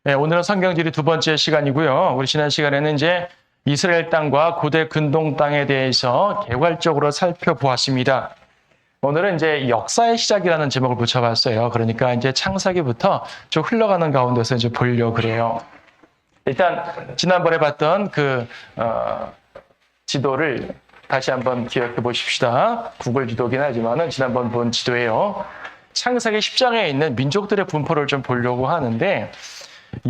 네, 오늘은 성경지리 두 번째 시간이고요. 우리 지난 시간에는 이제 이스라엘 땅과 고대 근동 땅에 대해서 개괄적으로 살펴보았습니다. 오늘은 이제 역사의 시작이라는 제목을 붙여봤어요. 그러니까 이제 창세기부터 쭉 흘러가는 가운데서 이제 보려고 그래요. 일단 지난번에 봤던 지도를 다시 한번 기억해 보십시다. 구글 지도긴 하지만은 지난번 본 지도예요. 창세기 10장에 있는 민족들의 분포를 좀 보려고 하는데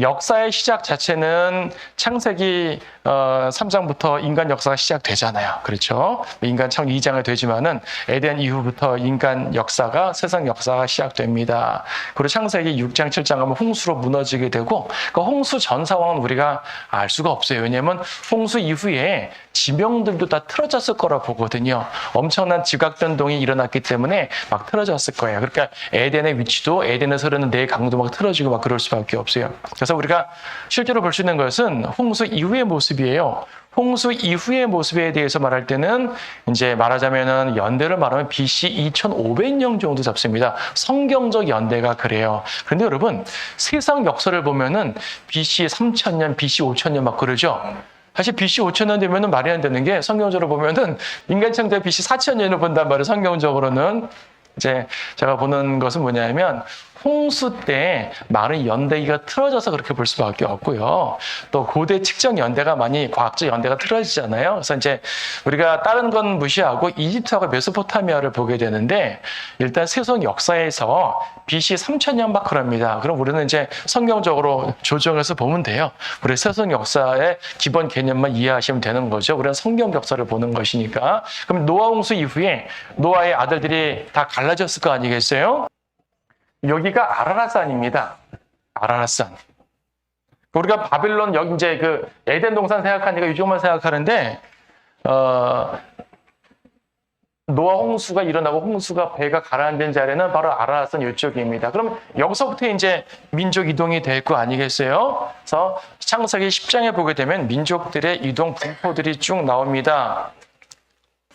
역사의 시작 자체는 창세기 3장부터 인간 역사가 시작되잖아요. 그렇죠? 인간 창 2장에 되지만은 에덴 이후부터 인간 역사가 세상 역사가 시작됩니다. 그리고 창세기 6장 7장 하면 홍수로 무너지게 되고 그 홍수 전 상황은 우리가 알 수가 없어요. 왜냐하면 홍수 이후에 지명들도 다 틀어졌을 거라 보거든요. 엄청난 지각 변동이 일어났기 때문에 막 틀어졌을 거예요. 그러니까 에덴의 위치도 에덴에서 흐르는 네 강도 막 틀어지고 막 그럴 수밖에 없어요. 그래서 우리가 실제로 볼 수 있는 것은 홍수 이후의 모습이에요. 홍수 이후의 모습에 대해서 말할 때는 이제 말하자면은 연대를 말하면 BC 2500년 정도 잡습니다. 성경적 연대가 그래요. 그런데 여러분 세상 역사를 보면은 BC 3000년, BC 5000년 막 그러죠. 사실 BC 5000년 되면은 말이 안 되는 게 성경적으로 보면은 인간 창조 BC 4000년을 본단 말이에요. 성경적으로는 이제 제가 보는 것은 뭐냐면 홍수 때 많은 연대기가 틀어져서 그렇게 볼 수밖에 없고요. 또 고대 측정 연대가 많이 과학적 연대가 틀어지잖아요. 그래서 이제 우리가 다른 건 무시하고 이집트하고 메소포타미아를 보게 되는데 일단 세상 역사에서 BC 3000년 막 그럽니다. 그럼 우리는 이제 성경적으로 조정해서 보면 돼요. 우리 세상 역사의 기본 개념만 이해하시면 되는 거죠. 우리는 성경 역사를 보는 것이니까. 그럼 노아 홍수 이후에 노아의 아들들이 다 갈라졌을 거 아니겠어요? 여기가 아라랏산입니다. 아라랏산. 우리가 바빌론 여기 이제 그 에덴 동산 생각하니까 이쪽만 생각하는데 노아 홍수가 일어나고 홍수가 배가 가라앉은 자리는 바로 아라랏산 이쪽입니다. 그럼 여기서부터 이제 민족 이동이 될 거 아니겠어요? 그래서 창세기 10장에 보게 되면 민족들의 이동 분포들이 쭉 나옵니다.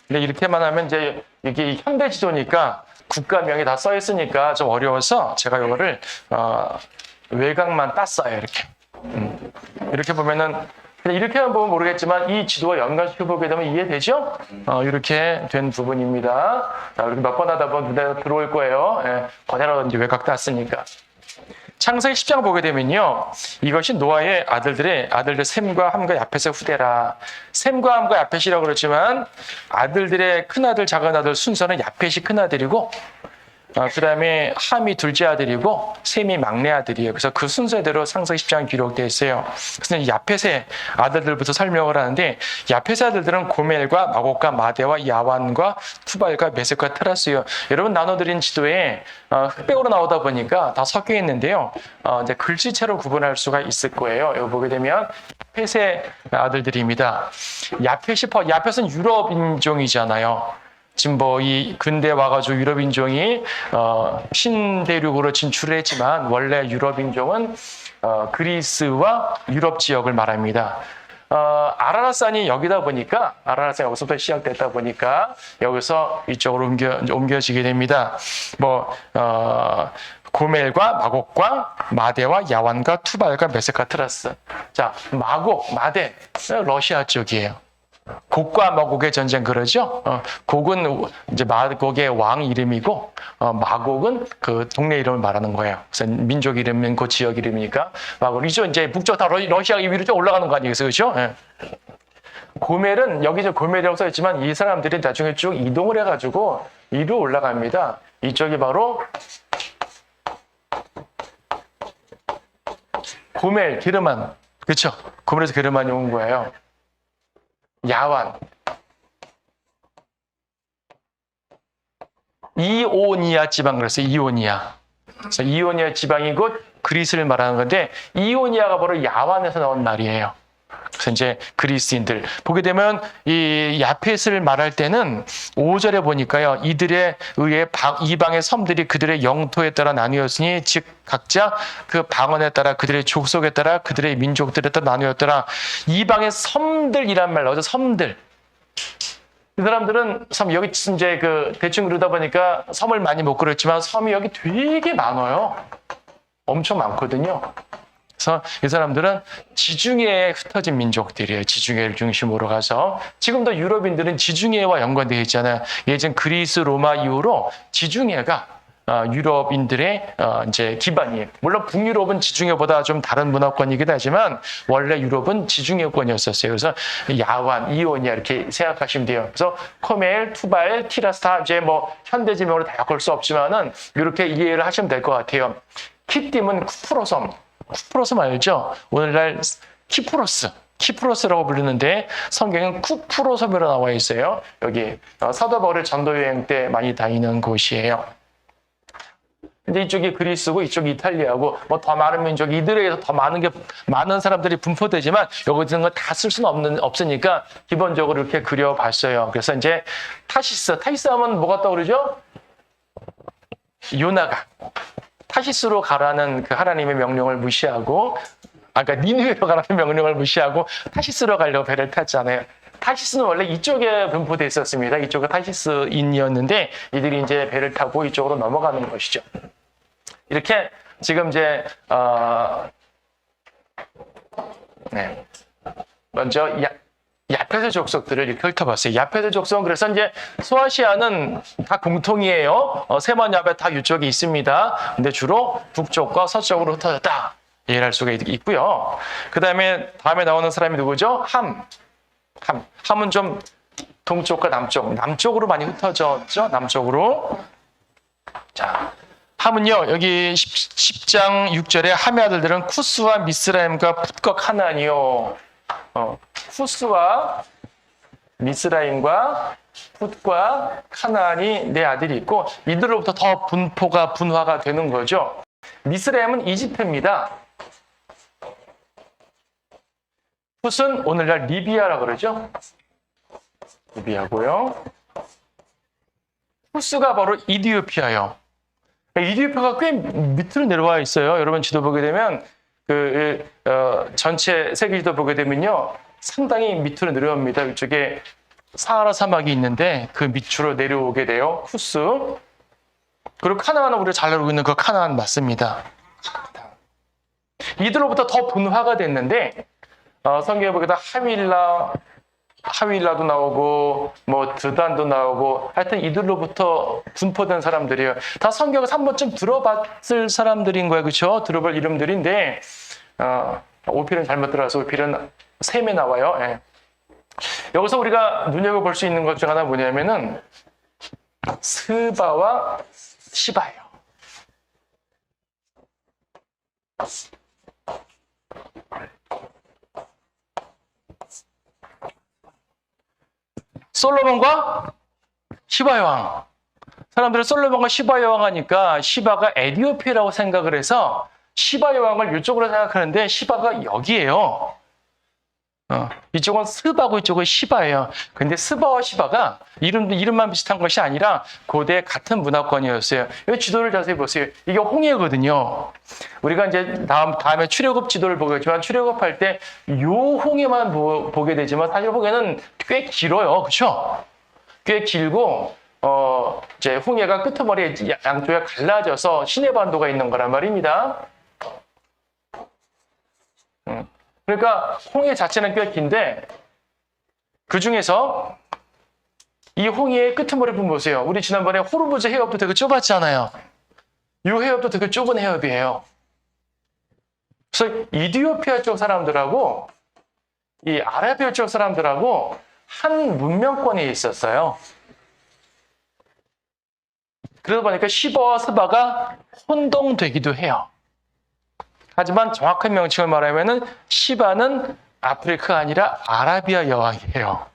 근데 이렇게만 하면 이제 이게 현대 지도니까 국가명이 다 써 있으니까 좀 어려워서 제가 이거를 외곽만 땄어요. 이렇게 이렇게 보면은 그냥 이렇게만 보면 모르겠지만 이 지도와 연관시켜 보게 되면 이해되죠? 이렇게 된 부분입니다. 자, 이렇게 몇 번 하다 보면 눈에 들어올 거예요. 예, 그대로 이제 외곽 땄으니까. 창세기 10장 보게 되면요. 이것이 노아의 아들들 셈과 함과 야펫의 후대라. 셈과 함과 야펫이라고 그랬지만 아들들의 큰아들 작은아들 순서는 야펫이 큰아들이고 그 다음에 함이 둘째 아들이고 셈이 막내 아들이에요. 그래서 그 순서대로 창세기 10장이 기록되어 있어요. 그래서 야펫의 아들들부터 설명을 하는데 야펫의 아들들은 고멜과 마곡과 마대와 야완과 투발과 메섹과 트라스요. 여러분 나눠드린 지도에 흑백으로 나오다 보니까 다 섞여 있는데요. 이제 글씨체로 구분할 수가 있을 거예요. 여기 보게 되면 야펫의 아들들입니다. 야펫은 유럽 인종이잖아요. 지금 이 근대 와가지고 유럽 인종이 신대륙으로 진출을 했지만 원래 유럽 인종은 그리스와 유럽 지역을 말합니다. 아라랏산이 여기다 보니까 아라랏산이 여기서부터 시작됐다 보니까 여기서 이쪽으로 옮겨지게 됩니다. 고멜과 마곡과 마대와 야완과 투발과 메섹과 트라스. 자, 마곡, 마대 러시아 쪽이에요. 곡과 마곡의 전쟁 그러죠? 곡은 이제 마곡의 왕 이름이고 마곡은 그 동네 이름을 말하는 거예요. 그래서 민족 이름은 그 지역 이름이니까 마곡. 이쪽 이제 북쪽 다 러시아 위로 좀 올라가는 거 아니겠어요, 그렇죠? 예. 고멜은 여기 저 고멜이라고 써 있지만 이 사람들이 나중에 쭉 이동을 해가지고 위로 올라갑니다. 이쪽이 바로 고멜 게르만, 그렇죠? 고멜에서 게르만이 온 거예요. 야완, 이오니아 지방 그랬어요. 이오니아. 그래서 이오니아 지방이 곧 그리스를 말하는 건데 이오니아가 바로 야완에서 나온 말이에요. 그래서 이제 그리스인들 보게 되면 이 야펫을 말할 때는 5절에 보니까요. 이들에 의해 이방의 섬들이 그들의 영토에 따라 나뉘었으니 즉 각자 그 방언에 따라 그들의 족속에 따라 그들의 민족들에 따라 나뉘었더라. 이방의 섬들이란 말 나오죠. 섬들. 이 사람들은 섬 여기 이제 대충 그러다 보니까 섬을 많이 못 그렸지만 섬이 여기 되게 많아요. 엄청 많거든요. 그래서 이 사람들은 지중해에 흩어진 민족들이에요. 지중해를 중심으로 가서 지금도 유럽인들은 지중해와 연관되어 있잖아요. 예전 그리스, 로마 이후로 지중해가 유럽인들의 이제 기반이에요. 물론 북유럽은 지중해보다 좀 다른 문화권이기도 하지만 원래 유럽은 지중해권이었었어요. 그래서 야완, 이오니아 이렇게 생각하시면 돼요. 그래서 코멜, 투발, 티라스 다 이제 뭐 현대 지명으로 다 엮을 수 없지만은 이렇게 이해를 하시면 될 것 같아요. 키tim은 쿠프로섬. 쿠프로섬 알죠? 오늘날 키프로스라고 부르는데 성경은 쿠프로섬이라고 나와 있어요. 여기 사도 바울의 전도 여행 때 많이 다니는 곳이에요. 근데 이쪽이 그리스고 이쪽이 이탈리아고 뭐 더 많은 민족 이들에게서 더 많은 사람들이 분포되지만 여기 있는 거 다 쓸 수는 없으니까 기본적으로 이렇게 그려봤어요. 그래서 이제 타시스 하면 뭐가 떠오르죠? 요나가 타시스로 가라는 그 하나님의 명령을 무시하고, 그러니까 니느웨로 가라는 명령을 무시하고 타시스로 가려고 배를 탔잖아요. 타시스는 원래 이쪽에 분포돼 있었습니다. 이쪽은 타시스인이었는데 이들이 이제 배를 타고 이쪽으로 넘어가는 것이죠. 이렇게 지금 이제 먼저 야페트 족속들을 이렇게 훑어봤어요. 야페트 족속은 그래서 이제 소아시아는 다 공통이에요. 세번 야베 다 이쪽에 있습니다. 근데 주로 북쪽과 서쪽으로 흩어졌다. 이해를 할 수가 있고요. 다음에 나오는 사람이 누구죠? 함은 좀 동쪽과 남쪽으로 많이 흩어졌죠. 남쪽으로. 자, 함은요, 여기 10장 6절에 함의 아들들은 쿠스와 미스라임과 풋과 카나안이요. 쿠스와 미스라임과 풋과 카나안이 내 아들이 있고 이들로부터 더 분화가 되는 거죠. 미스라임은 이집트입니다. 풋은 오늘날 리비아라고 그러죠. 리비아고요. 푸스가 바로 이디오피아예요. 이디오피아가 꽤 밑으로 내려와 있어요. 여러분 지도 보게 되면 전체 세계 지도 보게 되면요. 상당히 밑으로 내려옵니다. 이쪽에 사하라 사막이 있는데 그 밑으로 내려오게 돼요. 쿠스. 그리고 카나안은 우리가 잘 알고 있는 그 카나안 맞습니다. 이들로부터 더 분화가 됐는데 성경에 보게 되면 하윌라도 나오고 뭐 드단도 나오고 하여튼 이들로부터 분포된 사람들이에요. 다 성경에서 한 번쯤 들어봤을 사람들인 거예요. 그렇죠? 들어볼 이름들인데 오필은 잘못 들어서 오필은 셈에 나와요. 예. 여기서 우리가 눈여겨볼 수 있는 것 중 하나 뭐냐면은 스바와 시바예요. 솔로몬과 시바 여왕. 사람들은 솔로몬과 시바 여왕 하니까 시바가 에디오피아라고 생각을 해서 시바 여왕을 이쪽으로 생각하는데 시바가 여기예요. 이쪽은 스바고 이쪽은 시바예요. 근데 스바와 시바가 이름만 비슷한 것이 아니라 고대 같은 문화권이었어요. 이 지도를 자세히 보세요. 이게 홍해거든요. 우리가 이제 다음에 출애굽 지도를 보겠지만 출애굽할 때 요 홍해만 보게 되지만 사실 홍해는 꽤 길어요. 그렇죠? 꽤 길고 이제 홍해가 끄트머리에 양쪽에 갈라져서 시내반도가 있는 거란 말입니다. 그러니까 홍해 자체는 꽤 긴데 그 중에서 이 홍해의 끄트머리 좀 보세요. 우리 지난번에 호르무즈 해협도 되게 좁았잖아요. 이 해협도 되게 좁은 해협이에요. 그래서 이디오피아 쪽 사람들하고 이 아라비아 쪽 사람들하고 한 문명권에 있었어요. 그러다 보니까 시바와 스바가 혼동되기도 해요. 하지만 정확한 명칭을 말하면은 시바는 아프리카가 아니라 아라비아 여왕이에요.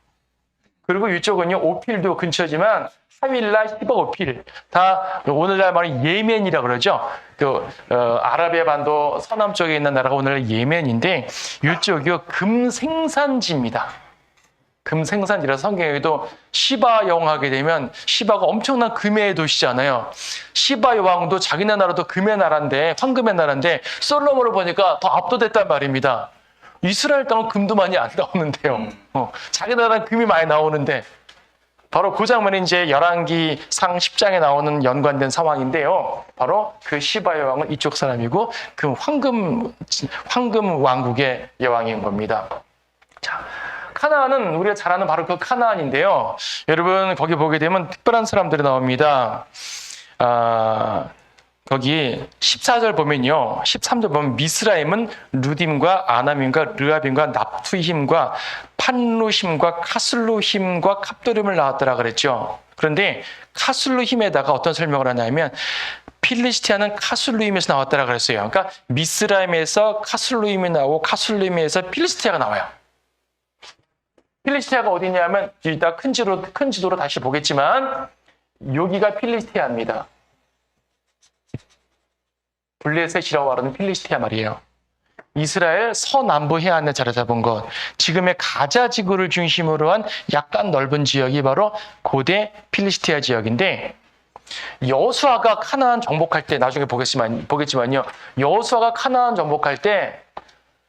그리고 이쪽은요 오필도 근처지만 하윌라, 시바, 오필 다 오늘날 말하는 예멘이라 그러죠. 아라비아 반도 서남 쪽에 있는 나라가 오늘날 예멘인데 이쪽이요 금생산지입니다. 금생산지라서 성경에도 시바 여왕 하게 되면 시바가 엄청난 금의 도시잖아요. 시바 여왕도 자기네 나라도 금의 나라인데 황금의 나라인데 솔로몬을 보니까 더 압도됐단 말입니다. 이스라엘 땅은 금도 많이 안 나오는데요. 자기 나라는 금이 많이 나오는데 바로 그 장면이 이제 열왕기상 10장에 나오는 연관된 상황인데요. 바로 그 시바의 왕은 이쪽 사람이고 그 황금 왕국의 여왕인 겁니다. 자, 카나안은 우리가 잘 아는 바로 그 카나안인데요. 여러분 거기 보게 되면 특별한 사람들이 나옵니다. 거기 14절 보면요. 13절 보면 미스라임은 루딤과 아남임과 르압임과 납투힘과 판루힘과 카슬루힘과 캅도림을 낳았더라 그랬죠. 그런데 카슬루힘에다가 어떤 설명을 하냐면 필리스티아는 카슬루힘에서 나왔더라 그랬어요. 그러니까 미스라임에서 카슬루힘이 나오고 카슬루힘에서 필리스티아가 나와요. 필리스티아가 어디냐면 이따 큰 지도로 다시 보겠지만 여기가 필리스티아입니다. 블레셋이라고 말하는 필리스티아 말이에요. 이스라엘 서남부 해안에 자리 잡은 것, 지금의 가자 지구를 중심으로 한 약간 넓은 지역이 바로 고대 필리스티아 지역인데 여호수아가 카나안 정복할 때 나중에 보겠지만요. 여호수아가 카나안 정복할 때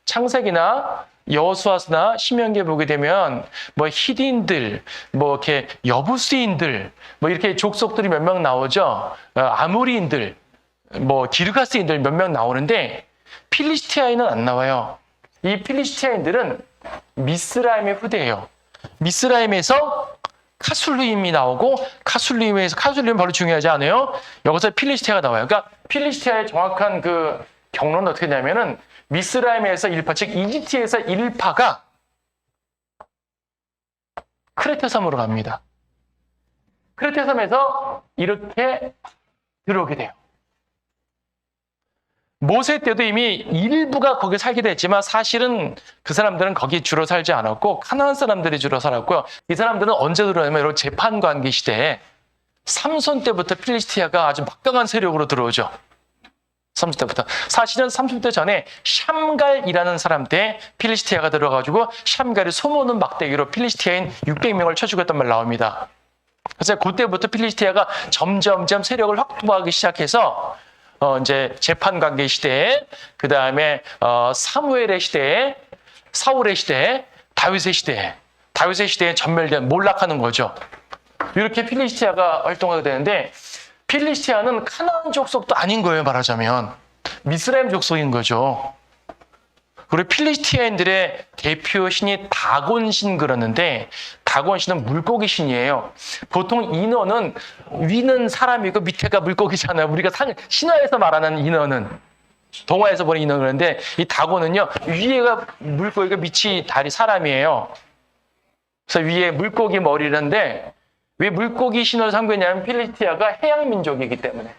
창세기나 여호수아나 신명기에 보게 되면 뭐 히딘들, 뭐 이렇게 여부스인들, 뭐 이렇게 족속들이 몇 명 나오죠. 아모리인들, 뭐 기르가스인들 몇 명 나오는데 필리스티아인은 안 나와요. 이 필리스티아인들은 미스라임의 후대예요. 미스라임에서 카술루임이 나오고 카술루임 별로 중요하지 않아요. 여기서 필리스티아가 나와요. 그러니까 필리스티아의 정확한 그 경로는 어떻게 되냐면은 미스라임에서 1파, 즉 이집트에서 1파가 크레테 섬으로 갑니다. 크레테 섬에서 이렇게 들어오게 돼요. 모세 때도 이미 일부가 거기 살게 됐지만 사실은 그 사람들은 거기 주로 살지 않았고 카나안 사람들이 주로 살았고요. 이 사람들은 언제 들어오냐면 이런 재판관계 시대에 삼손 때부터 필리스티아가 아주 막강한 세력으로 들어오죠. 삼손 때부터. 사실은 삼손 때 전에 샴갈이라는 사람 때 필리스티아가 들어가지고 샴갈이 소모는 막대기로 필리스티아인 600명을 쳐 죽였단 말 나옵니다. 그래서 그때부터 필리스티아가 점점점 세력을 확보하기 시작해서 이제 재판 관계 시대에, 그 다음에 사무엘의 시대에, 사울의 시대에, 다윗의 시대에 전멸된 몰락하는 거죠. 이렇게 필리스티아가 활동하게 되는데 필리스티아는 카나안 족속도 아닌 거예요. 말하자면 미스라임 족속인 거죠. 그리고 필리스티아인들의 대표 신이 다곤신 그러는데 다곤신은 물고기 신이에요. 보통 인어는 위는 사람이고 밑에가 물고기잖아요. 우리가 신화에서 말하는 인어는, 동화에서 보는 인어는 그런데 이 다곤은요, 위에가 물고기가 밑이 다리 사람이에요. 그래서 위에 물고기 머리인데 왜 물고기 신을 삼겠냐면 필리스티아가 해양민족이기 때문에.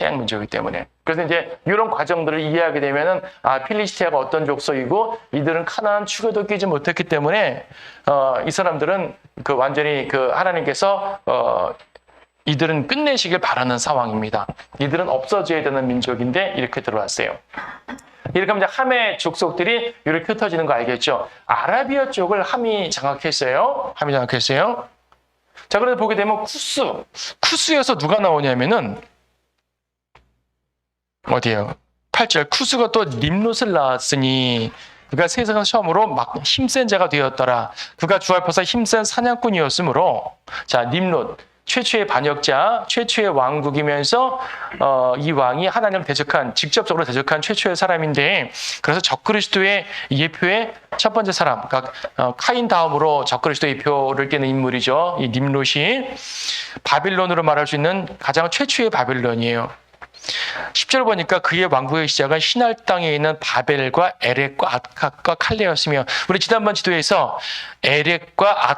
해양민족이기 때문에. 그래서 이제 이런 과정들을 이해하게 되면은 필리스티아가 어떤 족속이고 이들은 카나안 추격도 끼지 못했기 때문에 이 사람들은 그 완전히 그 하나님께서 이들은 끝내시길 바라는 상황입니다. 이들은 없어져야 되는 민족인데 이렇게 들어왔어요. 이렇게 하면 이제 함의 족속들이 이렇게 흩어지는 거 알겠죠? 아라비아 쪽을 함이 장악했어요. 자, 그래서 보게 되면 쿠스에서 누가 나오냐면은 어디에요? 8절 쿠스가 또 림롯을 낳았으니 그가 세상 처음으로 막 힘센 자가 되었더라. 그가 주 앞에서 힘센 사냥꾼이었으므로, 자, 림롯 최초의 반역자, 최초의 왕국이면서 이 왕이 하나님을 직접적으로 대적한 최초의 사람인데, 그래서 적그리스도의 예표의 첫 번째 사람, 그러니까 카인 다음으로 적그리스도의 예표를 띠는 인물이죠. 이 림롯이 바빌론으로 말할 수 있는 가장 최초의 바빌론이에요. 10절 보니까 그의 왕국의 시작은 시날 땅에 있는 바벨과 에렉과 아캇과 칼레였으며, 우리 지난번 지도에서 에렉과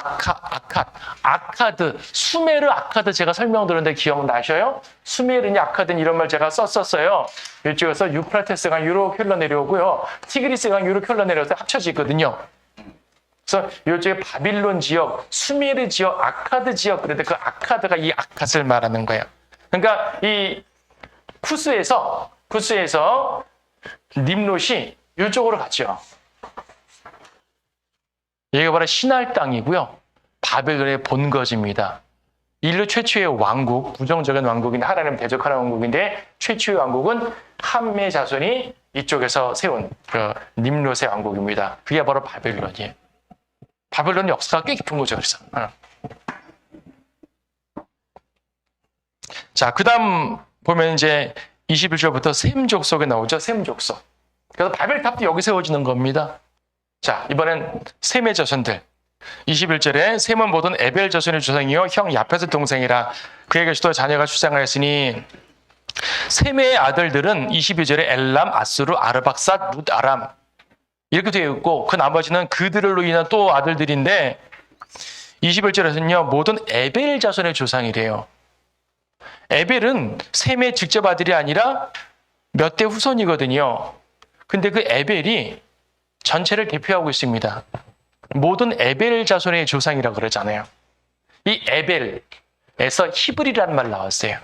아카드, 수메르 아카드 제가 설명드렸는데 기억나셔요? 수메르니 아카드니 이런 말 제가 썼었어요. 이쪽에서 유프라테스가 이렇게 흘러내려오고요. 티그리스가 이렇게 흘러내려서 합쳐지거든요. 그래서 이쪽에 바빌론 지역, 수메르 지역, 아카드 지역, 그런데 그 아카드가 이 아캇을 말하는 거예요. 그러니까 이 쿠스에서 림롯이 이쪽으로 갔죠. 여기가 바로 시날 땅이고요. 바벨론의 본거지입니다. 인류 최초의 왕국, 부정적인 왕국인데 하나님 대적하는 왕국인데 최초의 왕국은 함의 자손이 이쪽에서 세운 그 림롯의 왕국입니다. 그게 바로 바벨론이에요. 바벨론 역사가 꽤 깊은 거죠. 그래서 자, 그 다음 보면 이제 21절부터 셈 족속에 나오죠. 셈 족속. 그래서 바벨탑도 여기 세워지는 겁니다. 자, 이번엔 셈의 자손들. 21절에 셈은 모든 에벨 자손의 조상이요 형 야펫의 동생이라 그에게서도 자녀가 출생하였으니 셈의 아들들은 22절에 엘람, 아수르, 아르박삿, 룻, 아람 이렇게 되어 있고 그 나머지는 그들로 인한 또 아들들인데 21절에서는요 모든 에벨 자손의 조상이래요. 에벨은 셈의 직접 아들이 아니라 몇 대 후손이거든요. 근데 그 에벨이 전체를 대표하고 있습니다. 모든 에벨 자손의 조상이라고 그러잖아요. 이 에벨에서 히브리라는 말 나왔어요.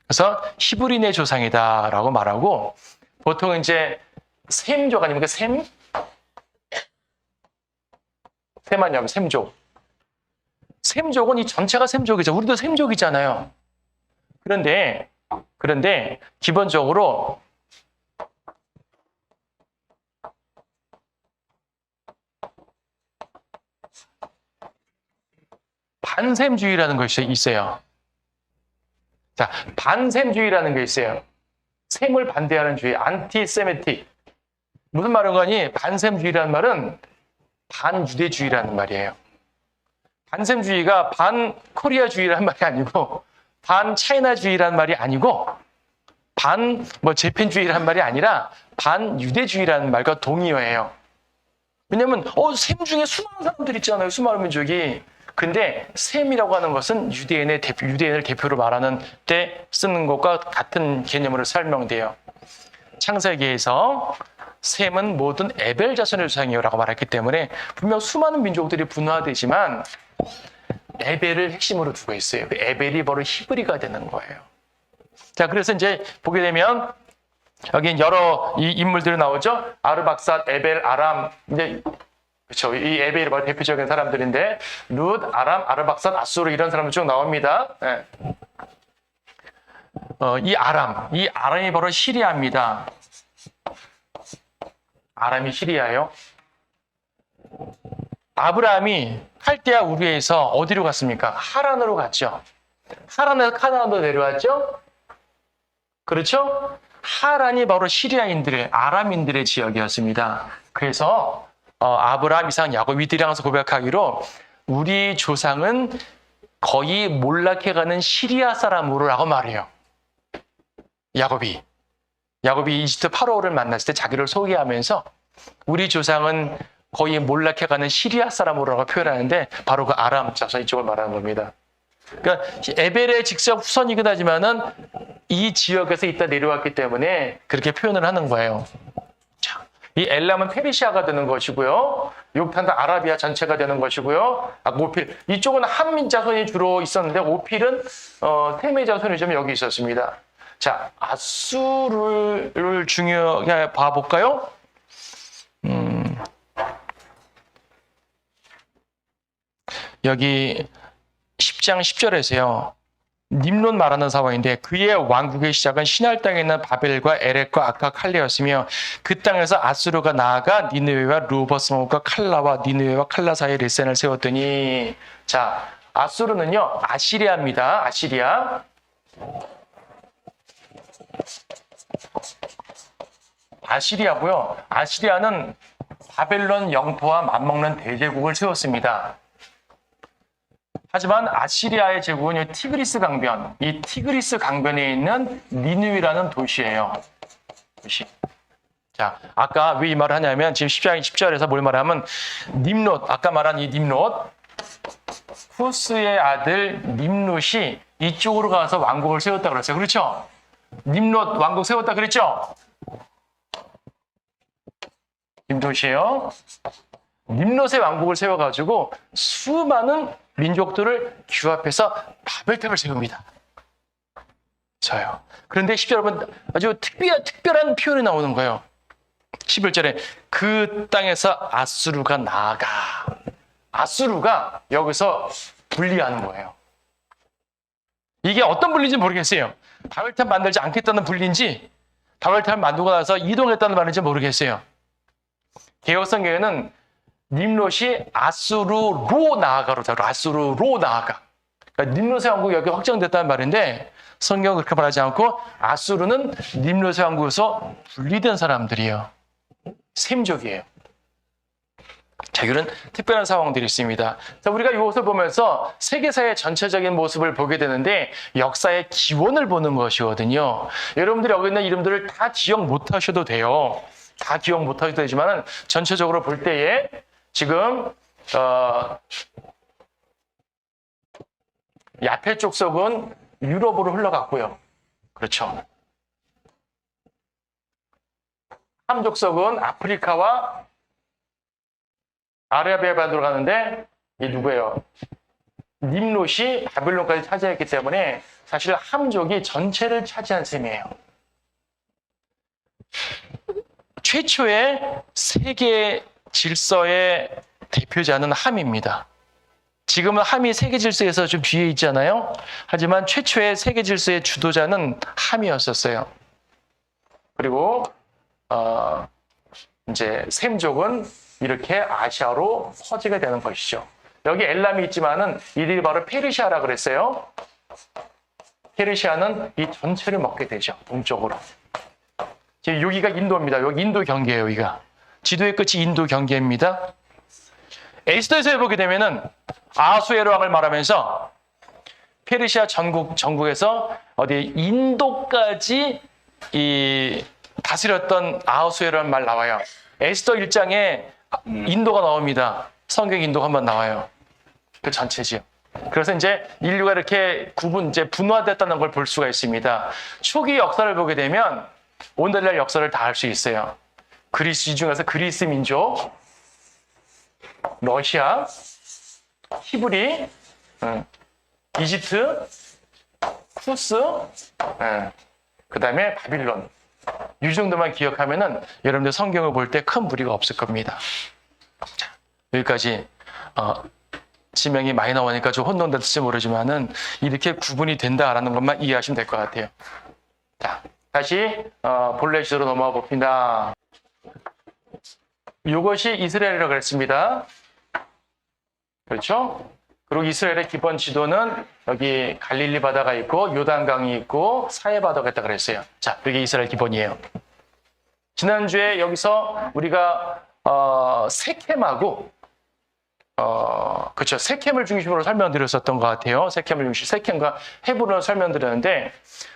그래서 히브리네 조상이다라고 말하고 보통 이제 셈족 아닙니까? 셈 아니면 셈족. 셈족은 이 전체가 셈족이죠. 우리도 셈족이잖아요. 그런데 기본적으로 반셈주의라는 것이 있어요. 자, 반셈주의라는 게 있어요. 셈을 반대하는 주의, 안티세메틱. 무슨 말인 거니? 반셈주의라는 말은 반유대주의라는 말이에요. 반셈주의가 반코리아주의라는 말이 아니고 반차이나주의라는 말이 아니고 재팬주의라는 말이 아니라 반유대주의라는 말과 동의어예요. 왜냐면 셈 중에 수많은 사람들 있잖아요. 수많은 민족이. 근데 셈이라고 하는 것은 유대인을 대표로 말하는 때 쓰는 것과 같은 개념으로 설명돼요. 창세기에서 셈은 모든 에벨 자손의 조상이요라고 말했기 때문에 분명 수많은 민족들이 분화되지만 에벨을 핵심으로 두고 있어요. 에벨이 바로 히브리가 되는 거예요. 자, 그래서 이제 보게 되면 여기 여러 이 인물들이 나오죠. 아르박삿, 에벨, 아람. 이제 그렇죠. 이 에벨이 바로 대표적인 사람들인데 룻, 아람, 아르박삿, 아수르 이런 사람들 쭉 나옵니다. 네. 이 아람이 바로 시리아입니다. 아람이 시리아예요. 아브라함이 칼데아 우르에서 어디로 갔습니까? 하란으로 갔죠. 하란에서 카나안으로 내려왔죠. 그렇죠? 하란이 바로 시리아인들의 아람인들의 지역이었습니다. 그래서 아브라함, 이삭, 야곱 이들이 항상 고백하기로 우리 조상은 거의 몰락해가는 시리아 사람으로라고 말해요. 야곱이 이집트 파로를 만났을 때 자기를 소개하면서 우리 조상은 거의 몰락해가는 시리아 사람으로라고 표현하는데 바로 그 아람 자손 이쪽을 말하는 겁니다. 그러니까 에벨의 직접 후손이긴 하지만은 이 지역에서 있다 내려왔기 때문에 그렇게 표현을 하는 거예요. 자, 이 엘람은 페르시아가 되는 것이고요. 욕탄도 아라비아 전체가 되는 것이고요. 오필 이쪽은 한민 자손이 주로 있었는데 오필은 셈의 자손이 좀 여기 있었습니다. 자, 아수르를 중요하게 봐볼까요? 여기 10장 10절에서요. 님론 말하는 상황인데 그의 왕국의 시작은 시날 땅에 있는 바벨과 에렉과 아카 칼레였으며 그 땅에서 아수르가 나아가 니느웨와 루버스몬과 칼라와 니느웨와 칼라 사이에 렛센을 세웠더니 자, 아수르는요. 아시리아입니다. 아시리아고요. 아시리아는 바벨론 영토와 맞먹는 대제국을 세웠습니다. 하지만 아시리아의 제국은 티그리스 강변, 이 티그리스 강변에 있는 니느웨라는 도시예요. 자, 아까 왜 이 말을 하냐면 지금 10장 10절에서 뭘 말하면 님롯, 아까 말한 이 님롯, 후스의 아들 님롯이 이쪽으로 가서 왕국을 세웠다 그랬어요. 그렇죠? 님롯 왕국 세웠다 그랬죠? 님롯이에요. 님롯의 왕국을 세워가지고 수많은 민족들을 규합해서 바벨탑을 세웁니다. 저요. 그런데 10절 아주 특별한 표현이 나오는 거예요. 11절에 그 땅에서 아수르가 나아가. 아수르가 여기서 분리하는 거예요. 이게 어떤 분리인지 모르겠어요. 바벨탑 만들지 않겠다는 분리인지 바벨탑을 만들고 나서 이동했다는 말인지 모르겠어요. 개혁성경에는 님롯이 아수르로 나아가로 다뤄. 아수르로 나아가. 그러니까 nim로세 왕국이 여기 확정됐다는 말인데 성경은 그렇게 말하지 않고 아수르는 nim로세 왕국에서 분리된 사람들이에요. 셈족이에요. 자, 이런 특별한 상황들이 있습니다. 자, 우리가 이것을 보면서 세계사의 전체적인 모습을 보게 되는데 역사의 기원을 보는 것이거든요. 여러분들이 여기 있는 이름들을 다 기억 못 하셔도 돼요. 다 기억 못 하셔도 되지만 전체적으로 볼 때에 지금 야페 족속은 유럽으로 흘러갔고요. 그렇죠. 함 족속은 아프리카와 아라비아 반도로 가는데 이 누구예요? 님롯이 바빌론까지 차지했기 때문에 사실 함족이 전체를 차지한 셈이에요. 최초의 세계 질서의 대표자는 함입니다. 지금은 함이 세계 질서에서 좀 뒤에 있잖아요. 하지만 최초의 세계 질서의 주도자는 함이었었어요. 그리고 이제 셈족은 이렇게 아시아로 퍼지게 되는 것이죠. 여기 엘람이 있지만은 이들이 바로 페르시아라 그랬어요. 페르시아는 이 전체를 먹게 되죠. 동쪽으로. 지금 여기가 인도입니다. 여기 인도 경계예요. 여기가 지도의 끝이 인도 경계입니다. 에스더에서 보게 되면은 아수에로 왕을 말하면서 페르시아 전국에서 어디 인도까지 다스렸던 아수에로라는 말 나와요. 에스더 1장에 인도가 나옵니다. 성경 인도가 한번 나와요. 그 전체지요. 그래서 이제 인류가 이렇게 분화됐다는 걸 볼 수가 있습니다. 초기 역사를 보게 되면 오늘날 역사를 다 알 수 있어요. 그리스 중에서 그리스 민족, 러시아, 히브리, 이집트, 쿠스, 그 다음에 바빌론. 이 정도만 기억하면은 여러분들 성경을 볼 때 큰 무리가 없을 겁니다. 자, 여기까지 지명이 많이 나오니까 좀 혼돈될지 모르지만은 이렇게 구분이 된다라는 것만 이해하시면 될 것 같아요. 자, 다시 본래 시대로 넘어가 봅니다. 이것이 이스라엘이라고 그랬습니다. 그렇죠? 그리고 이스라엘의 기본 지도는 여기 갈릴리 바다가 있고 요단강이 있고 사해 바다가 있다고 그랬어요. 자, 이게 이스라엘 기본이에요. 지난주에 여기서 우리가 세켐하고 그렇죠. 세켐을 중심으로 설명드렸었던 것 같아요. 세켐과 헤브론을 설명드렸는데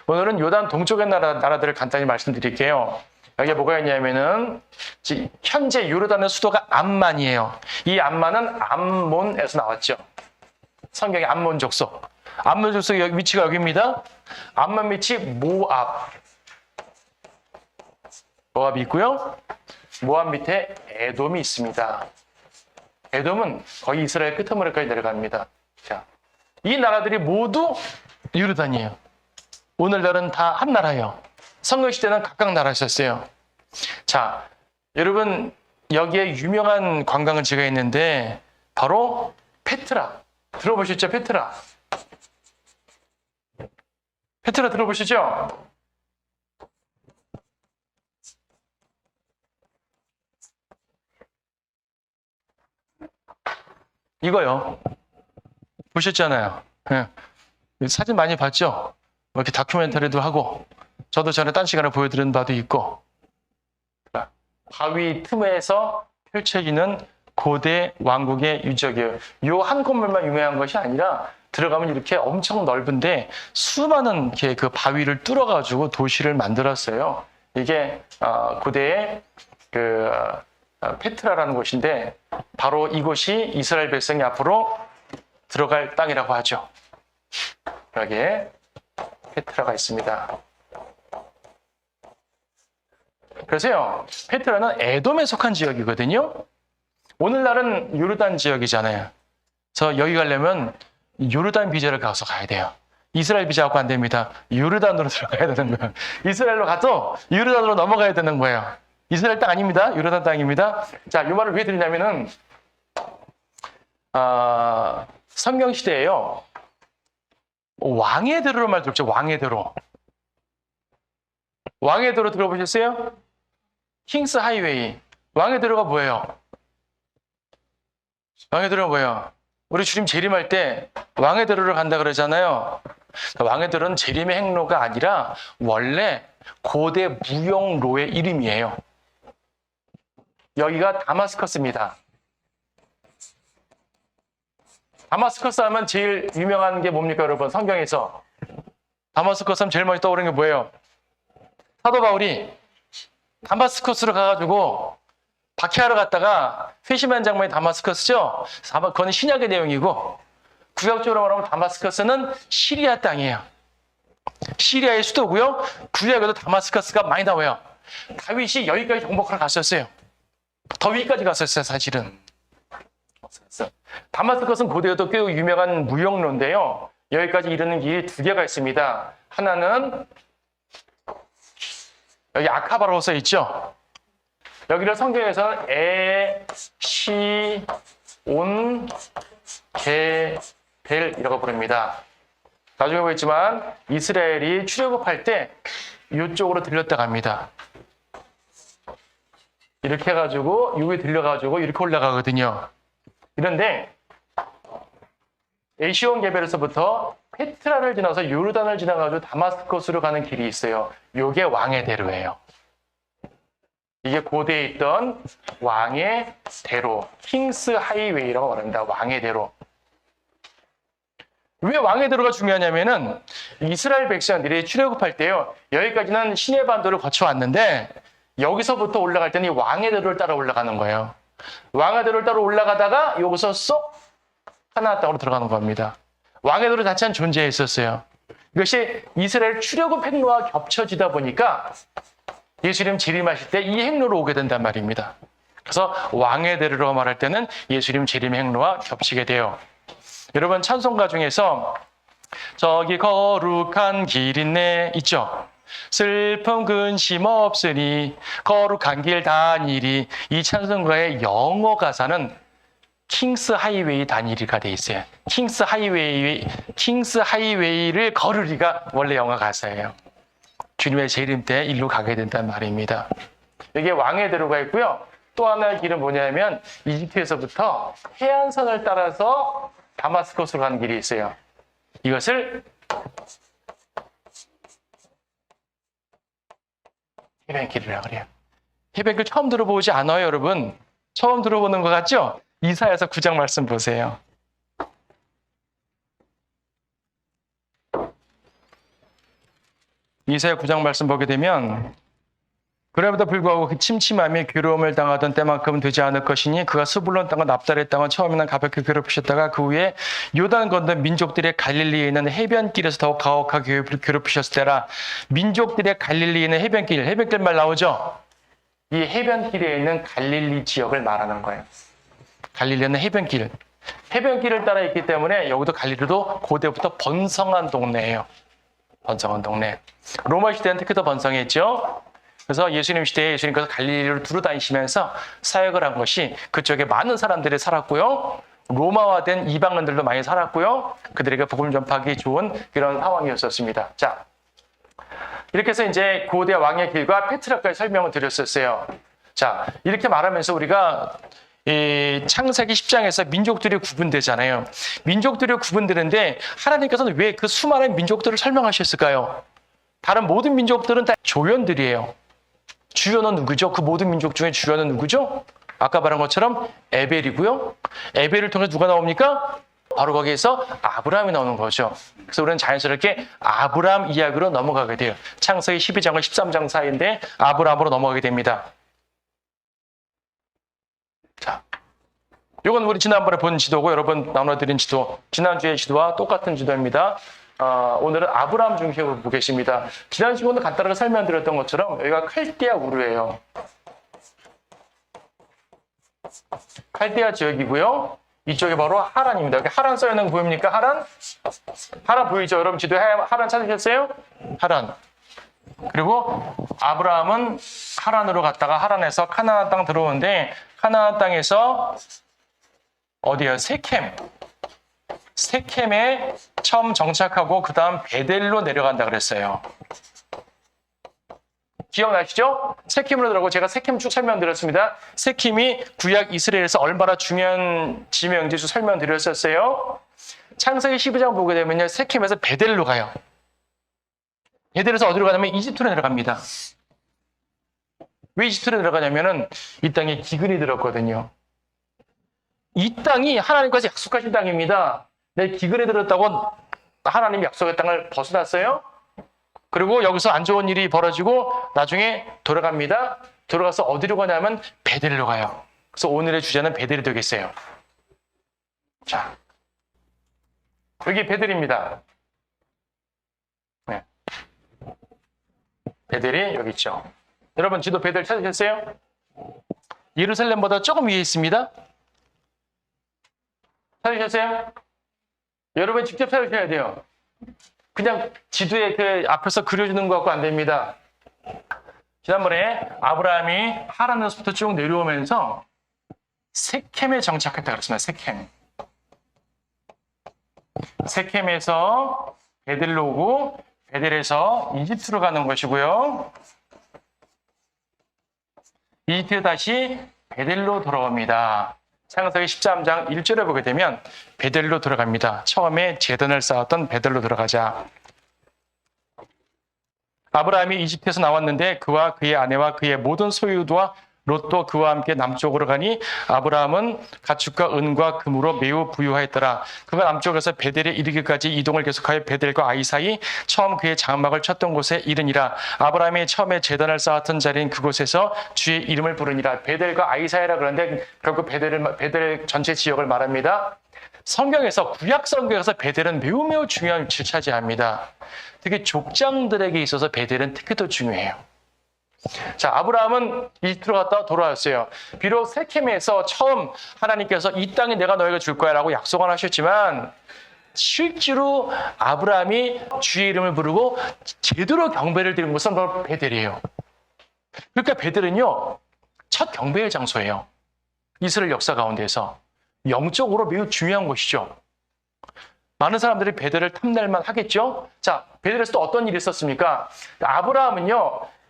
오늘은 요단 동쪽의 나라들을 간단히 말씀드릴게요. 여기에 뭐가 있냐면은 현재 요르단의 수도가 암만이에요. 이 암만은 암몬에서 나왔죠. 성경의 암몬 족속. 암몬 족속의 위치가 여기입니다. 암몬 밑이 모압. 모압이 있고요. 모압 밑에 에돔이 있습니다. 에돔은 거의 이스라엘 끝머리까지 내려갑니다. 자, 이 나라들이 모두 요르단이에요. 오늘날은 다 한 나라예요. 선거시대는 각각 나라였었어요. 자, 여러분 여기에 유명한 관광지가 있는데 바로 페트라. 들어보셨죠? 페트라. 페트라 들어보시죠? 이거요. 보셨잖아요. 네. 사진 많이 봤죠? 이렇게 다큐멘터리도 하고 저도 전에 딴 시간에 보여드린 바도 있고 바위 틈에서 펼쳐지는 고대 왕국의 유적이에요. 이 한 건물만 유명한 것이 아니라 들어가면 이렇게 엄청 넓은데 수많은 그 바위를 뚫어가지고 도시를 만들었어요. 이게 고대의 페트라라는 곳인데 바로 이곳이 이스라엘 백성이 앞으로 들어갈 땅이라고 하죠. 여기에 페트라가 있습니다. 그래서요, 페트라는 에돔에 속한 지역이거든요. 오늘날은 요르단 지역이잖아요. 그래서 여기 가려면 요르단 비자를 가서 가야 돼요. 이스라엘 비자 갖고 안 됩니다. 요르단으로 들어가야 되는 거예요. 이스라엘로 가도 요르단으로 넘어가야 되는 거예요. 이스라엘 땅 아닙니다. 요르단 땅입니다. 자, 이 말을 왜 드리냐면은 성경 시대에요. 왕의 대로로 말 들었죠. 왕의 대로. 왕의 대로 들어보셨어요? 킹스 하이웨이. 왕의 대로가 뭐예요? 왕의 대로가 뭐예요? 우리 주님 재림할 때 왕의 대로를 간다 그러잖아요. 왕의 대로는 재림의 행로가 아니라 원래 고대 무역로의 이름이에요. 여기가 다마스커스입니다. 다마스커스 하면 제일 유명한 게 뭡니까, 여러분? 성경에서. 다마스커스 하면 제일 먼저 떠오르는 게 뭐예요? 사도 바울이 다마스커스로 가가지고 박해하러 갔다가 회심한 장면이 다마스커스죠? 그거는 신약의 내용이고, 구약적으로 말하면 다마스커스는 시리아 땅이에요. 시리아의 수도고요. 구약에도 다마스커스가 많이 나와요. 다윗이 여기까지 정복하러 갔었어요. 더 위까지 갔었어요, 사실은. 다마스커스는 고대에도 꽤 유명한 무역로인데요. 여기까지 이르는 길이 두 개가 있습니다. 하나는 여기 아카바라고 써 있죠. 여기를 성경에서는 온 게벨이라고 부릅니다. 나중에 보겠지만 이스라엘이 출애굽할 때 이쪽으로 들렸다 갑니다. 이렇게 해가지고 여기 들려가지고 이렇게 올라가거든요. 그런데 에시온 게벨에서부터 페트라를 지나서 요르단을 지나가지고 다마스커스로 가는 길이 있어요. 이게 왕의 대로예요. 이게 고대에 있던 왕의 대로, 킹스 하이웨이라고 말합니다. 왕의 대로. 왜 왕의 대로가 중요하냐면은 이스라엘 백성들이 출애굽할 때요. 여기까지는 시내 반도를 거쳐왔는데 여기서부터 올라갈 때는 이 왕의 대로를 따라 올라가는 거예요. 왕의 대로를 따라 올라가다가 여기서 쏙 하나안 땅으로 들어가는 겁니다. 왕의 대로 자체는 존재했었어요. 이것이 이스라엘 출애굽 행로와 겹쳐지다 보니까 예수님 재림하실 때 이 행로로 오게 된단 말입니다. 그래서 왕의 대로로 말할 때는 예수님 재림 행로와 겹치게 돼요. 여러분 찬송가 중에서 저기 거룩한 길 있네 있죠. 슬픔 근심 없으니 거룩한 길 다니리. 이 찬송가의 영어 가사는 킹스 하이웨이 다니리가 돼 있어요. 킹스 하이웨이를 걸으리가 원래 영어 가사예요. 주님의 재림 때 일로 가게 된단 말입니다. 이게 왕의 대로가 있고요. 또 하나의 길은 뭐냐면 이집트에서부터 해안선을 따라서 다마스커스로 가는 길이 있어요. 이것을 해변길이라고 그래요. 해변길 처음 들어보지 않아요, 여러분? 처음 들어보는 것 같죠? 이사야서 9장 말씀 보세요. 이사야 9장 말씀 보게 되면 그럼에도 불구하고 그 침침함에 괴로움을 당하던 때만큼은 되지 않을 것이니 그가 스불론 땅과 납달의 땅은 처음에는 가볍게 괴롭히셨다가 그 후에 요단 건넌 민족들의 갈릴리에 있는 해변길에서 더욱 가혹하게 괴롭히셨을 때라. 민족들의 갈릴리에 있는 해변길 말 나오죠? 이 해변길에 있는 갈릴리 지역을 말하는 거예요. 갈릴리는 해변길을 따라 있기 때문에 여기도 갈릴리도 고대부터 번성한 동네예요. 번성한 동네. 로마 시대는 특히 더 번성했죠. 그래서 예수님 시대에 예수님께서 갈릴리를 두루 다니시면서 사역을 한 것이 그쪽에 많은 사람들이 살았고요. 로마화된 이방인들도 많이 살았고요. 그들에게 복음 전파하기 좋은 그런 상황이었었습니다. 자, 이렇게 해서 이제 고대 왕의 길과 페트라까지 설명을 드렸었어요. 자, 이렇게 말하면서 우리가 이 창세기 10장에서 민족들이 구분되잖아요. 민족들이 구분되는데 하나님께서는 왜 그 수많은 민족들을 설명하셨을까요? 다른 모든 민족들은 다 조연들이에요. 주연은 누구죠? 그 모든 민족 중에 주연은 누구죠? 아까 말한 것처럼 에벨이고요. 에벨을 통해서 누가 나옵니까? 바로 거기에서 아브라함이 나오는 거죠. 그래서 우리는 자연스럽게 아브라함 이야기로 넘어가게 돼요. 창세기 12장과 13장 사이인데 아브라함으로 넘어가게 됩니다. 자, 이건 우리 지난번에 본 지도고 여러분 나눠드린 지도, 지난주의 지도와 똑같은 지도입니다. 오늘은 아브라함 중심으로 보고 계십니다. 지난 시간도 간단하게 설명드렸던 것처럼 여기가 칼디아 우르예요. 칼디아 지역이고요. 이쪽이 바로 하란입니다. 여기 하란 써있는 거 보입니까? 하란? 하란 보이죠? 여러분 지도에 하란 찾으셨어요? 하란. 그리고 아브라함은 하란으로 갔다가 하란에서 카나안 땅 들어오는데 카나안 땅에서 어디요? 세켐에 처음 정착하고 그 다음 베델로 내려간다 그랬어요. 기억나시죠? 세켐으로 들어가고 제가 세켐 쭉 설명드렸습니다. 세켐이 구약 이스라엘에서 얼마나 중요한 지명인지 설명드렸었어요. 창세기 12장 보게 되면요. 세켐에서 베델로 가요. 베델에서 어디로 가냐면 이집트로 내려갑니다. 왜 이집트로 내려가냐면은 이 땅에 기근이 들었거든요. 이 땅이 하나님께서 약속하신 땅입니다. 내 기근이 들었다고 하나님이 약속의 땅을 벗어났어요. 그리고 여기서 안 좋은 일이 벌어지고 나중에 돌아갑니다. 돌아가서 어디로 가냐면 베델로 가요. 그래서 오늘의 주제는 베델이 되겠어요. 자, 여기 베델입니다. 네. 베델이 여기 있죠. 여러분 지도 베델 찾으셨어요? 예루살렘보다 조금 위에 있습니다. 찾으셨어요? 여러분 직접 찾으셔야 돼요. 그냥 지도에 그 앞에서 그려주는 것 갖고 안 됩니다. 지난번에 아브라함이 하란에서부터 쭉 내려오면서 세켐에 정착했다 그랬습니다. 세켐. 세켐에서 베델로 오고 베델에서 이집트로 가는 것이고요. 이집트 다시 베델로 돌아옵니다. 창세기 13장 1절에 보게 되면 베델로 들어갑니다. 처음에 제단을 쌓았던 베델로 들어가자. 아브라함이 이집트에서 나왔는데 그와 그의 아내와 그의 모든 소유도와 롯도 그와 함께 남쪽으로 가니 아브라함은 가축과 은과 금으로 매우 부유하였더라. 그가 남쪽에서 베델에 이르기까지 이동을 계속하여 베델과 아이 사이 처음 그의 장막을 쳤던 곳에 이르니라. 아브라함이 처음에 제단을 쌓았던 자리인 그곳에서 주의 이름을 부르니라. 베델과 아이 사이라 그러는데 결국 베델 전체 지역을 말합니다. 성경에서 구약 성경에서 베델은 매우 중요한 위치를 차지합니다. 특히 족장들에게 있어서 베델은 특히 더 중요해요. 자, 아브라함은 이집트로 갔다 돌아왔어요. 비록 세켐에서 처음 하나님께서 이 땅에 내가 너에게 줄 거야 라고 약속을 하셨지만 실제로 아브라함이 주의 이름을 부르고 제대로 경배를 드린 곳은 바로 베델이에요. 그러니까 베델은요, 첫 경배의 장소예요. 이스라엘 역사 가운데서 영적으로 매우 중요한 곳이죠. 많은 사람들이 베델을 탐낼만 하겠죠. 자, 베델에서 또 어떤 일이 있었습니까? 아브라함은요,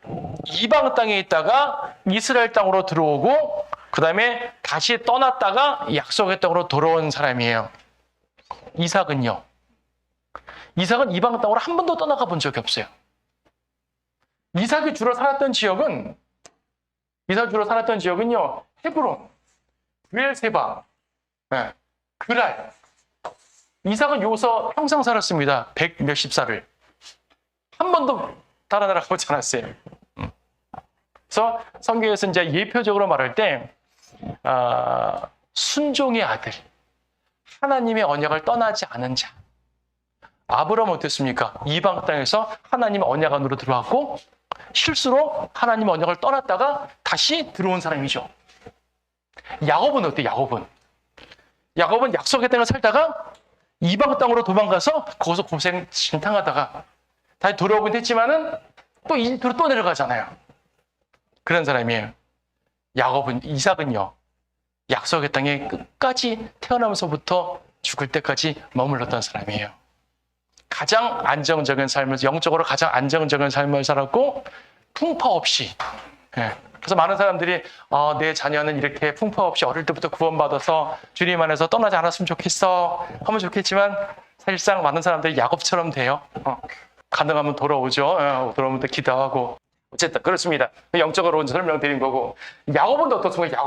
이방 땅에 있다가 이스라엘 땅으로 들어오고 그 다음에 다시 떠났다가 약속의 땅으로 돌아온 사람이에요. 이삭은요. 이삭은 이방 땅으로 한 번도 떠나가 본 적이 없어요. 이삭이 주로 살았던 지역은요. 헤브론, 브엘세바, 네, 그랄. 이삭은 여기서 평생 살았습니다. 100 몇십 살을. 한 번도 따라 나가보지 않았어요. 그래서 성경에서 이제 예표적으로 말할 때 순종의 아들, 하나님의 언약을 떠나지 않은 자. 아브라함은 어땠습니까? 이방 땅에서 하나님의 언약 안으로 들어왔고 실수로 하나님의 언약을 떠났다가 다시 들어온 사람이죠. 야곱은 어때요? 야곱은 약속의 땅에 살다가 이방 땅으로 도망가서 거기서 고생 진탕하다가 다시 돌아오긴 했지만은 또 이집트로 또 내려가잖아요. 그런 사람이에요. 이삭은요, 약속의 땅에 끝까지 태어나면서부터 죽을 때까지 머물렀던 사람이에요. 가장 안정적인 삶을, 영적으로 가장 안정적인 삶을 살았고 풍파 없이. 예. 그래서 많은 사람들이 내 자녀는 이렇게 풍파 없이 어릴 때부터 구원받아서 주님 안에서 떠나지 않았으면 좋겠어 하면 좋겠지만 사실상 많은 사람들이 야곱처럼 돼요. 가능하면 돌아오죠. 돌아오면 또 기도하고. 어쨌든 그렇습니다. 영적으로 설명드린 거고. 야곱은 어떻습니까?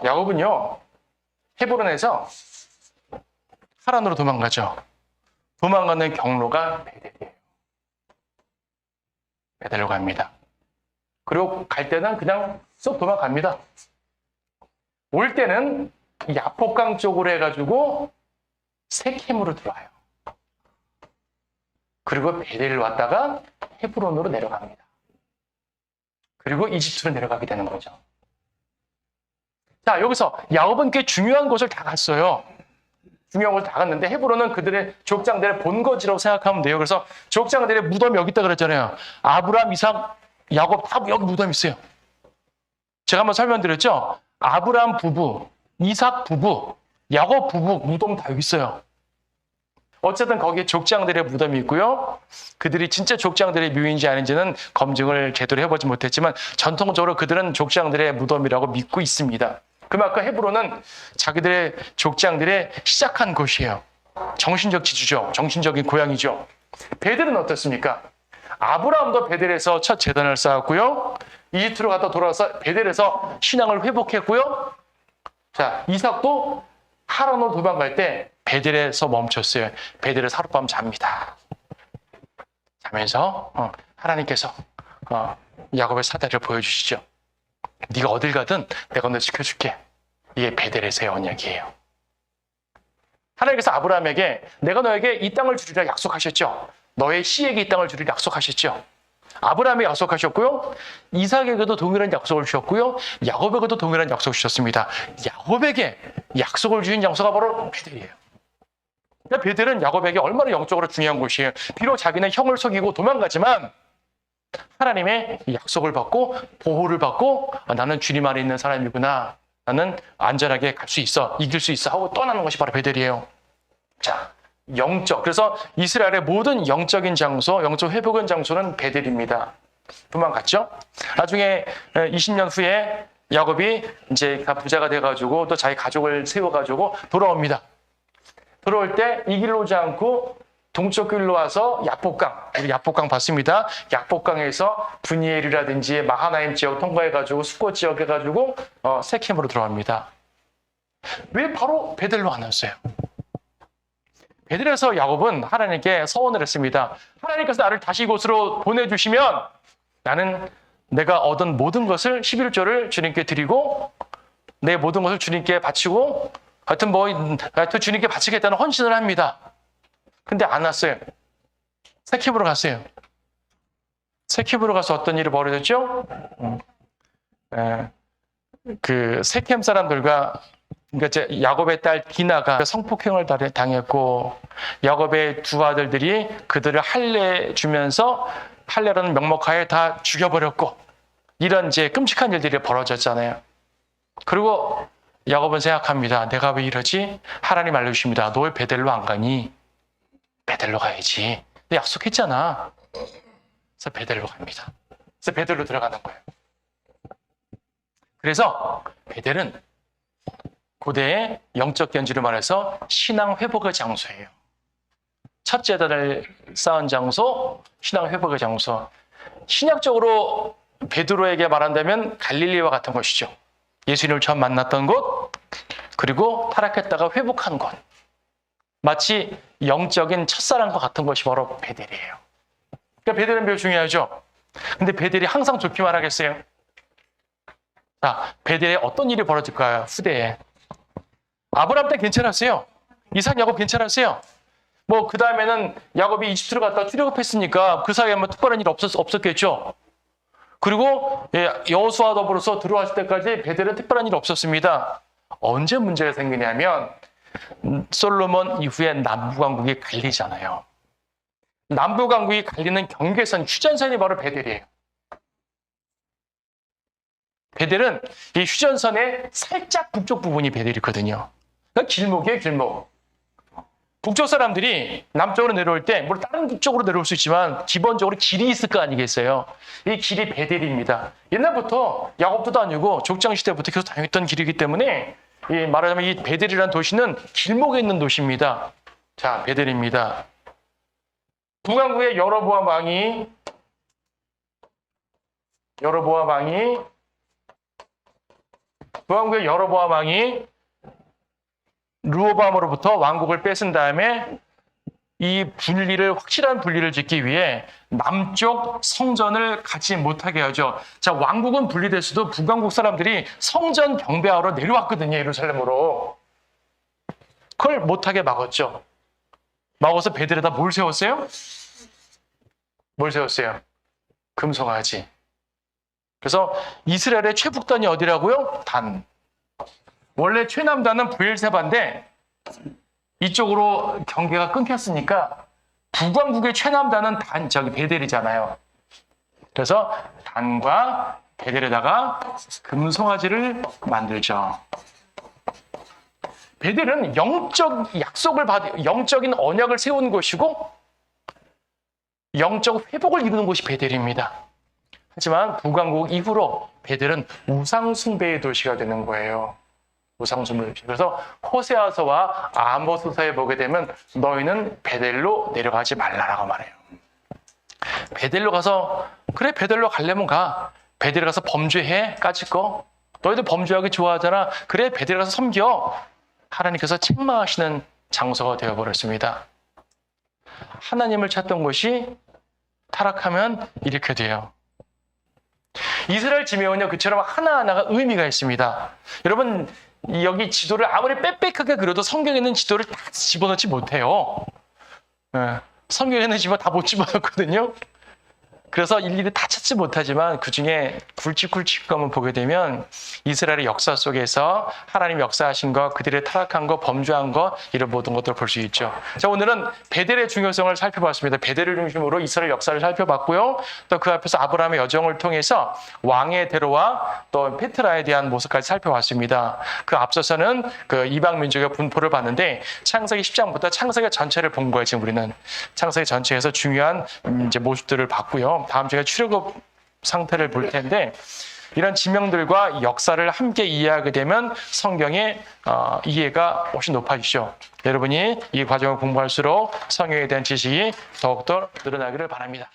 야곱은요, 헤브론에서 하란으로 도망가죠. 도망가는 경로가 베델이에요. 베델로 갑니다. 그리고 갈 때는 그냥 쏙 도망갑니다. 올 때는 야복강 쪽으로 해가지고 세켐으로 들어와요. 그리고 베델을 왔다가 헤브론으로 내려갑니다. 그리고 이집트로 내려가게 되는 거죠. 자, 여기서 야곱은 꽤 중요한 곳을 다 갔어요. 중요한 곳을 다 갔는데 헤브론은 그들의 족장들의 본거지라고 생각하면 돼요. 그래서 족장들의 무덤이 여기 있다 그랬잖아요. 아브라함, 이삭, 야곱 다 여기 무덤이 있어요. 제가 한번 설명드렸죠. 아브라함 부부, 이삭 부부, 야곱 부부 무덤 다 여기 있어요. 어쨌든 거기에 족장들의 무덤이 있고요. 그들이 진짜 족장들의 묘인지 아닌지는 검증을 제대로 해보지 못했지만 전통적으로 그들은 족장들의 무덤이라고 믿고 있습니다. 그만큼 헤브론은 자기들의 족장들의 시작한 곳이에요. 정신적 지주죠. 정신적인 고향이죠. 베델은 어떻습니까? 아브라함도 베델에서 첫 제단을 쌓았고요. 이집트로 갔다 돌아와서 베델에서 신앙을 회복했고요. 자, 이삭도 하란으로 도망갈 때 베델에서 멈췄어요. 베델에서 하룻밤 잡니다. 자면서 하나님께서 야곱의 사다리를 보여주시죠. 네가 어딜 가든 내가 너 지켜줄게. 이게 베델에서의 언약이에요. 하나님께서 아브라함에게 내가 너에게 이 땅을 주리라 약속하셨죠. 너의 씨에게 이 땅을 주리라 약속하셨죠. 아브라함에게 약속하셨고요. 이삭에게도 동일한 약속을 주셨고요. 야곱에게도 동일한 약속을 주셨습니다. 야곱에게 약속을 주신 장소가 바로 베델이에요. 그러니까 베델은 야곱에게 얼마나 영적으로 중요한 곳이에요. 비록 자기는 형을 속이고 도망가지만 하나님의 약속을 받고 보호를 받고 나는 주님 안에 있는 사람이구나. 나는 안전하게 갈 수 있어. 이길 수 있어. 하고 떠나는 것이 바로 베델이에요. 자, 영적. 그래서 이스라엘의 모든 영적인 장소, 영적 회복의 장소는 베델입니다. 도망갔죠? 나중에 20년 후에 야곱이 이제 부자가 돼가지고 또 자기 가족을 세워가지고 돌아옵니다. 돌아올 때 이 길로 오지 않고 동쪽 길로 와서 야복강, 우리 야복강 봤습니다. 야복강에서 브니엘이라든지 마하나임 지역 통과해가지고 수꽃 지역 해가지고 세켐으로 들어갑니다. 왜 바로 베델로 안 왔어요? 베델에서 야곱은 하나님께 서원을 했습니다. 하나님께서 나를 다시 이곳으로 보내주시면 나는 내가 얻은 모든 것을 11조를 주님께 드리고 내 모든 것을 주님께 바치고 하여튼 주님께 바치겠다는 헌신을 합니다. 근데 안 왔어요. 세켐으로 갔어요. 세켐으로 가서 어떤 일이 벌어졌죠? 그 세켐 사람들과 그러니까 야곱의 딸 디나가 성폭행을 당했고 야곱의 두 아들들이 그들을 할례 주면서 할례라는 명목하에 다 죽여버렸고 이런 이제 끔찍한 일들이 벌어졌잖아요. 그리고 야곱은 생각합니다. 내가 왜 이러지? 하나님 알려주십니다. 너 왜 베델로 안 가니? 베델로 가야지. 너 약속했잖아. 그래서 베델로 갑니다. 그래서 베델로 들어가는 거예요. 그래서 베델은 고대의 영적 견지로 말해서 신앙 회복의 장소예요. 첫 제단을 쌓은 장소, 신앙 회복의 장소. 신약적으로 베드로에게 말한다면 갈릴리와 같은 것이죠. 예수님을 처음 만났던 곳, 그리고 타락했다가 회복한 곳. 마치 영적인 첫사랑과 같은 것이 바로 베델이에요. 그러니까 베델은 매우 중요하죠. 근데 베델이 항상 좋기만 하겠어요? 자, 베델에 어떤 일이 벌어질까요? 후대에. 아브라함 때 괜찮았어요. 이삭, 야곱 괜찮았어요. 그 다음에는 야곱이 이집트로 갔다 출애굽했으니까 그 사이에 특별한 일이 없었겠죠. 그리고 여호수아 더불어서 들어왔을 때까지 베델은 특별한 일이 없었습니다. 언제 문제가 생기냐면 솔로몬 이후에 남부강국이 갈리잖아요. 남부강국이 갈리는 경계선, 휴전선이 바로 베델이에요. 베델은 이 휴전선의 살짝 북쪽 부분이 베델이거든요. 그러니까 길목이에요, 길목. 북쪽 사람들이 남쪽으로 내려올 때, 물론 다른 쪽으로 내려올 수 있지만 기본적으로 길이 있을 거 아니겠어요? 이 길이 베델입니다. 옛날부터 야곱도 다니고 족장시대부터 계속 다녔던 길이기 때문에 말하자면 이 베델이라는 도시는 길목에 있는 도시입니다. 자, 베델입니다. 북왕국의 여로보암 왕이 르호보암으로부터 왕국을 뺏은 다음에 이 확실한 분리를 짓기 위해 남쪽 성전을 갖지 못하게 하죠. 자, 왕국은 분리됐어도 북왕국 사람들이 성전 경배하러 내려왔거든요, 예루살렘으로. 그걸 못하게 막았죠. 막아서 베델에다 뭘 세웠어요? 금송아지. 그래서 이스라엘의 최북단이 어디라고요? 단. 원래 최남단은 브엘세바인데 이쪽으로 경계가 끊겼으니까 북왕국의 최남단은 베델이잖아요. 그래서 단과 베델에다가 금송아지를 만들죠. 베델은 영적 약속을 받은 영적인 언약을 세운 곳이고 영적 회복을 이루는 곳이 베델입니다. 하지만 북왕국 이후로 베델은 우상 숭배의 도시가 되는 거예요. 우상 숭배의 도시. 그래서 호세아서와 아모스서에 보게 되면 너희는 베델로 내려가지 말라라고 말해요. 베델로 가서 그래 베델로 가려면 가. 베델에 가서 범죄해 까짓 거. 너희들 범죄하기 좋아하잖아. 그래 베델에 가서 섬겨. 하나님께서 책망하시는 장소가 되어버렸습니다. 하나님을 찾던 곳이 타락하면 이렇게 돼요. 이스라엘 지명은요, 그처럼 하나하나가 의미가 있습니다. 여러분, 여기 지도를 아무리 빽빽하게 그려도 성경에 있는 지도를 다 집어넣지 못해요. 성경에 있는 지도 다 못 집어넣거든요. 그래서 일일이 다 찾지 못하지만 그중에 굵직굵직 한번 보게 되면 이스라엘의 역사 속에서 하나님 역사하신 것, 그들의 타락한 것, 범죄한 것 이런 모든 것들을 볼 수 있죠. 자, 오늘은 베델의 중요성을 살펴봤습니다. 베델을 중심으로 이스라엘 역사를 살펴봤고요. 또 그 앞에서 아브라함의 여정을 통해서 왕의 대로와 또 페트라에 대한 모습까지 살펴봤습니다. 그 앞서서는 그 이방 민족의 분포를 봤는데 창세기 10장부터 창세기 전체를 본 거예요. 지금 우리는 창세기 전체에서 중요한 이제 모습들을 봤고요. 다음 주에 출애굽 상태를 볼 텐데 이런 지명들과 역사를 함께 이해하게 되면 성경의 이해가 훨씬 높아지죠. 여러분이 이 과정을 공부할수록 성경에 대한 지식이 더욱더 늘어나기를 바랍니다.